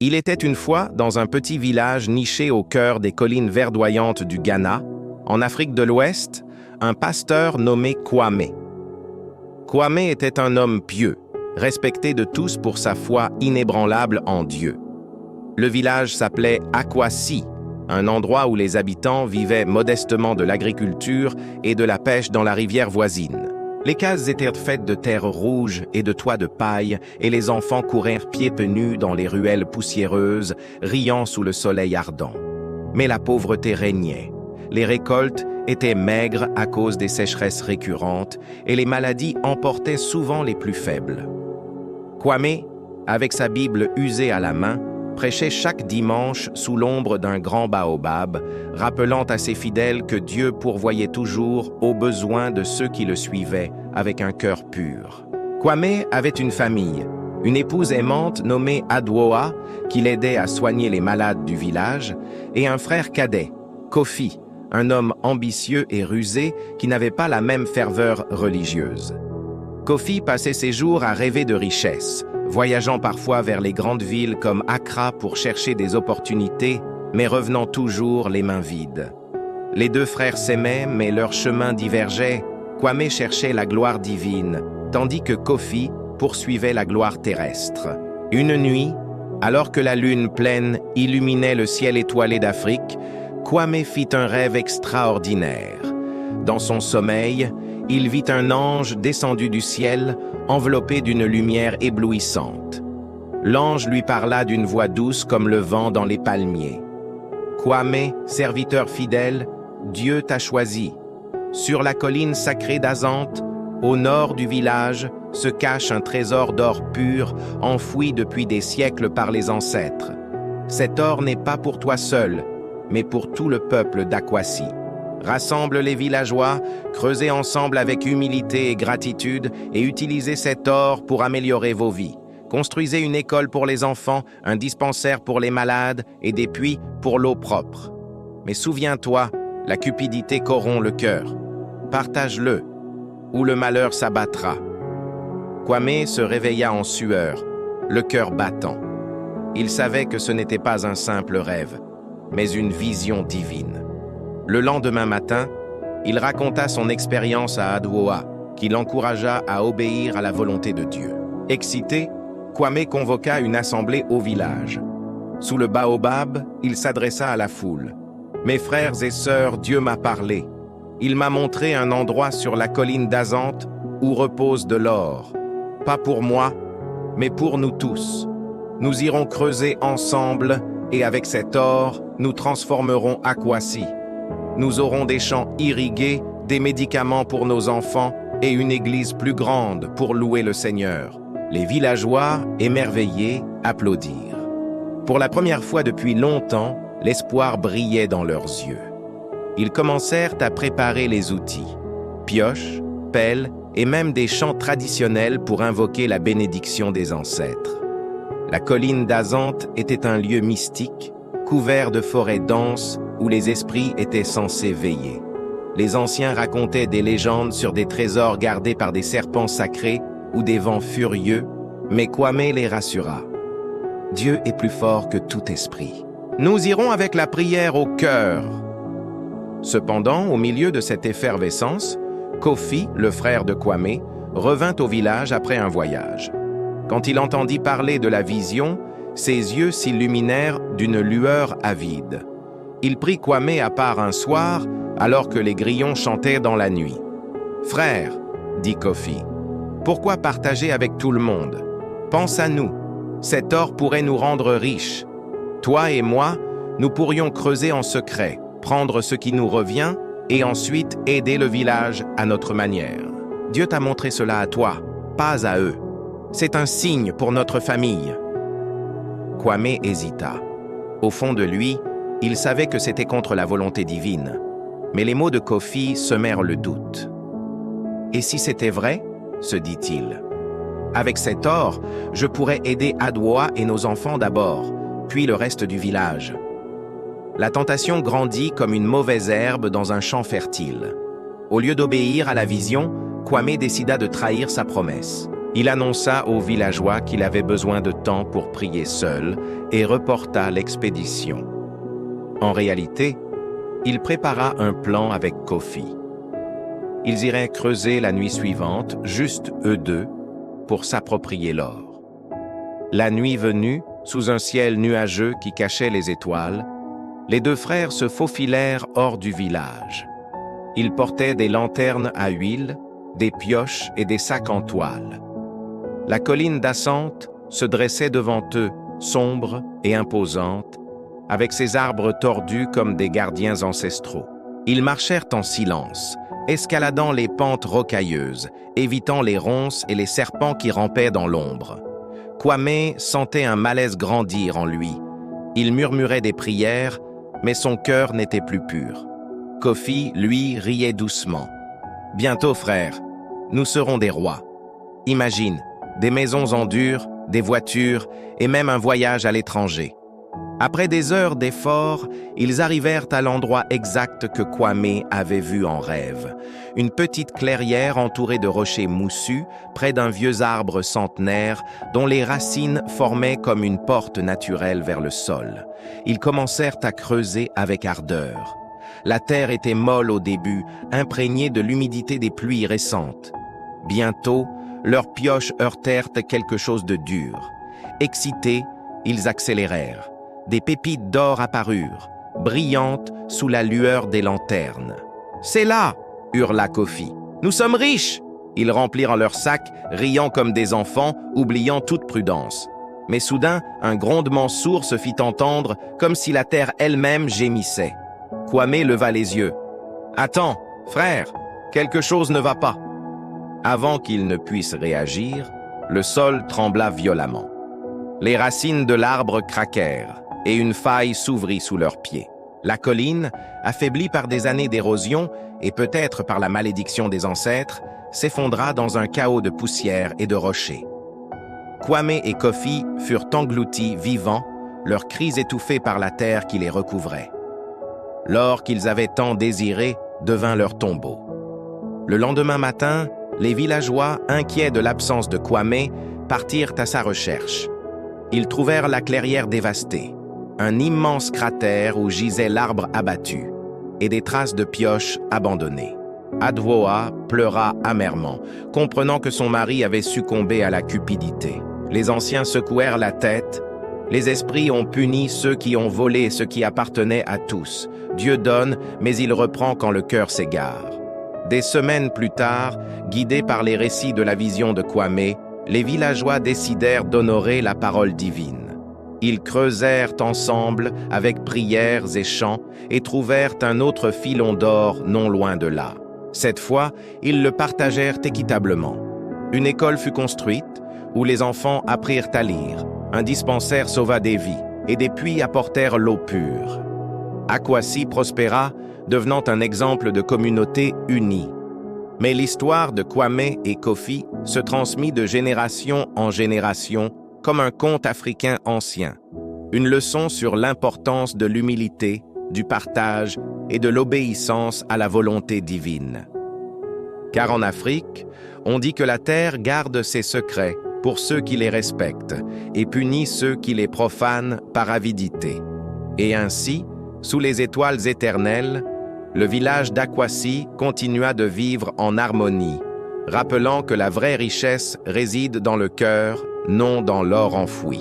Il était une fois, dans un petit village niché au cœur des collines verdoyantes du Ghana, en Afrique de l'Ouest, un pasteur nommé Kwame. Kwame était un homme pieux, respecté de tous pour sa foi inébranlable en Dieu. Le village s'appelait Akwasi, un endroit où les habitants vivaient modestement de l'agriculture et de la pêche dans la rivière voisine. Les cases étaient faites de terre rouge et de toits de paille, et les enfants coururent pieds nus dans les ruelles poussiéreuses, riant sous le soleil ardent. Mais la pauvreté régnait. Les récoltes étaient maigres à cause des sécheresses récurrentes, et les maladies emportaient souvent les plus faibles. Kwame, avec sa Bible usée à la main, prêchait chaque dimanche sous l'ombre d'un grand baobab, rappelant à ses fidèles que Dieu pourvoyait toujours aux besoins de ceux qui le suivaient avec un cœur pur. Kwame avait une famille, une épouse aimante nommée Adwoa, qui l'aidait à soigner les malades du village, et un frère cadet, Kofi, un homme ambitieux et rusé qui n'avait pas la même ferveur religieuse. Kofi passait ses jours à rêver de richesse, voyageant parfois vers les grandes villes comme Accra pour chercher des opportunités, mais revenant toujours les mains vides. Les deux frères s'aimaient, mais leurs chemins divergeaient. Kwame cherchait la gloire divine, tandis que Kofi poursuivait la gloire terrestre. Une nuit, alors que la lune pleine illuminait le ciel étoilé d'Afrique, Kwame fit un rêve extraordinaire. Dans son sommeil, il vit un ange descendu du ciel, enveloppé d'une lumière éblouissante. L'ange lui parla d'une voix douce comme le vent dans les palmiers. « Kwame, serviteur fidèle, Dieu t'a choisi. Sur la colline sacrée d'Azante, au nord du village, se cache un trésor d'or pur, enfoui depuis des siècles par les ancêtres. Cet or n'est pas pour toi seul, mais pour tout le peuple d'Akwasi. Rassemble les villageois, creusez ensemble avec humilité et gratitude et utilisez cet or pour améliorer vos vies. Construisez une école pour les enfants, un dispensaire pour les malades et des puits pour l'eau propre. Mais souviens-toi, la cupidité corrompt le cœur. Partage-le, ou le malheur s'abattra. » Kwame se réveilla en sueur, le cœur battant. Il savait que ce n'était pas un simple rêve, mais une vision divine. Le lendemain matin, il raconta son expérience à Adwoa, qui l'encouragea à obéir à la volonté de Dieu. Excité, Kwame convoqua une assemblée au village. Sous le baobab, il s'adressa à la foule. « Mes frères et sœurs, Dieu m'a parlé. Il m'a montré un endroit sur la colline d'Azante où repose de l'or. Pas pour moi, mais pour nous tous. Nous irons creuser ensemble et avec cet or, nous transformerons Akwasi. Nous aurons des champs irrigués, des médicaments pour nos enfants et une église plus grande pour louer le Seigneur. » Les villageois, émerveillés, applaudirent. Pour la première fois depuis longtemps, l'espoir brillait dans leurs yeux. Ils commencèrent à préparer les outils, pioches, pelles et même des chants traditionnels pour invoquer la bénédiction des ancêtres. La colline d'Azante était un lieu mystique, couvert de forêts denses où les esprits étaient censés veiller. Les anciens racontaient des légendes sur des trésors gardés par des serpents sacrés ou des vents furieux, mais Kwame les rassura. Dieu est plus fort que tout esprit. Nous irons avec la prière au cœur. Cependant, au milieu de cette effervescence, Kofi, le frère de Kwame, revint au village après un voyage. Quand il entendit parler de la vision, ses yeux s'illuminèrent d'une lueur avide. Il prit Kwame à part un soir, alors que les grillons chantaient dans la nuit. « Frère, dit Kofi, pourquoi partager avec tout le monde? Pense à nous, cet or pourrait nous rendre riches. Toi et moi, nous pourrions creuser en secret, prendre ce qui nous revient et ensuite aider le village à notre manière. Dieu t'a montré cela à toi, pas à eux. C'est un signe pour notre famille. » Kwame hésita. Au fond de lui, il savait que c'était contre la volonté divine. Mais les mots de Kofi semèrent le doute. « Et si c'était vrai ?» se dit-il. « Avec cet or, je pourrais aider Adwoa et nos enfants d'abord, puis le reste du village. » La tentation grandit comme une mauvaise herbe dans un champ fertile. Au lieu d'obéir à la vision, Kwame décida de trahir sa promesse. Il annonça aux villageois qu'il avait besoin de temps pour prier seul et reporta l'expédition. En réalité, il prépara un plan avec Kofi. Ils iraient creuser la nuit suivante, juste eux deux, pour s'approprier l'or. La nuit venue, sous un ciel nuageux qui cachait les étoiles, les deux frères se faufilèrent hors du village. Ils portaient des lanternes à huile, des pioches et des sacs en toile. La colline d'Assante se dressait devant eux, sombre et imposante, avec ses arbres tordus comme des gardiens ancestraux. Ils marchèrent en silence, escaladant les pentes rocailleuses, évitant les ronces et les serpents qui rampaient dans l'ombre. Kwame sentait un malaise grandir en lui. Il murmurait des prières, mais son cœur n'était plus pur. Kofi, lui, riait doucement. « Bientôt, frère, nous serons des rois. Imagine, des maisons en dur, des voitures et même un voyage à l'étranger. » Après des heures d'efforts, ils arrivèrent à l'endroit exact que Kwame avait vu en rêve. Une petite clairière entourée de rochers moussus, près d'un vieux arbre centenaire, dont les racines formaient comme une porte naturelle vers le sol. Ils commencèrent à creuser avec ardeur. La terre était molle au début, imprégnée de l'humidité des pluies récentes. Bientôt, leurs pioches heurtèrent quelque chose de dur. Excités, ils accélérèrent. Des pépites d'or apparurent, brillantes sous la lueur des lanternes. « C'est là !» hurla Kofi. « Nous sommes riches !» Ils remplirent leurs sacs, riant comme des enfants, oubliant toute prudence. Mais soudain, un grondement sourd se fit entendre, comme si la terre elle-même gémissait. Kwame leva les yeux. « Attends, frère, quelque chose ne va pas. » Avant qu'il ne puisse réagir, le sol trembla violemment. Les racines de l'arbre craquèrent et une faille s'ouvrit sous leurs pieds. La colline, affaiblie par des années d'érosion et peut-être par la malédiction des ancêtres, s'effondra dans un chaos de poussière et de rochers. Kwame et Kofi furent engloutis vivants, leurs cris étouffés par la terre qui les recouvrait. L'or qu'ils avaient tant désiré devint leur tombeau. Le lendemain matin, les villageois, inquiets de l'absence de Kwame, partirent à sa recherche. Ils trouvèrent la clairière dévastée, un immense cratère où gisait l'arbre abattu, et des traces de pioches abandonnées. Adwoa pleura amèrement, comprenant que son mari avait succombé à la cupidité. Les anciens secouèrent la tête. Les esprits ont puni ceux qui ont volé ce qui appartenait à tous. Dieu donne, mais il reprend quand le cœur s'égare. Des semaines plus tard, guidés par les récits de la vision de Kwame, les villageois décidèrent d'honorer la parole divine. Ils creusèrent ensemble avec prières et chants et trouvèrent un autre filon d'or non loin de là. Cette fois, ils le partagèrent équitablement. Une école fut construite où les enfants apprirent à lire, un dispensaire sauva des vies et des puits apportèrent l'eau pure. Akwasi prospéra, devenant un exemple de communauté unie. Mais l'histoire de Kwame et Kofi se transmit de génération en génération comme un conte africain ancien, une leçon sur l'importance de l'humilité, du partage et de l'obéissance à la volonté divine. Car en Afrique, on dit que la terre garde ses secrets pour ceux qui les respectent et punit ceux qui les profanent par avidité. Et ainsi, sous les étoiles éternelles, le village d'Akwasi continua de vivre en harmonie, rappelant que la vraie richesse réside dans le cœur, non dans l'or enfoui.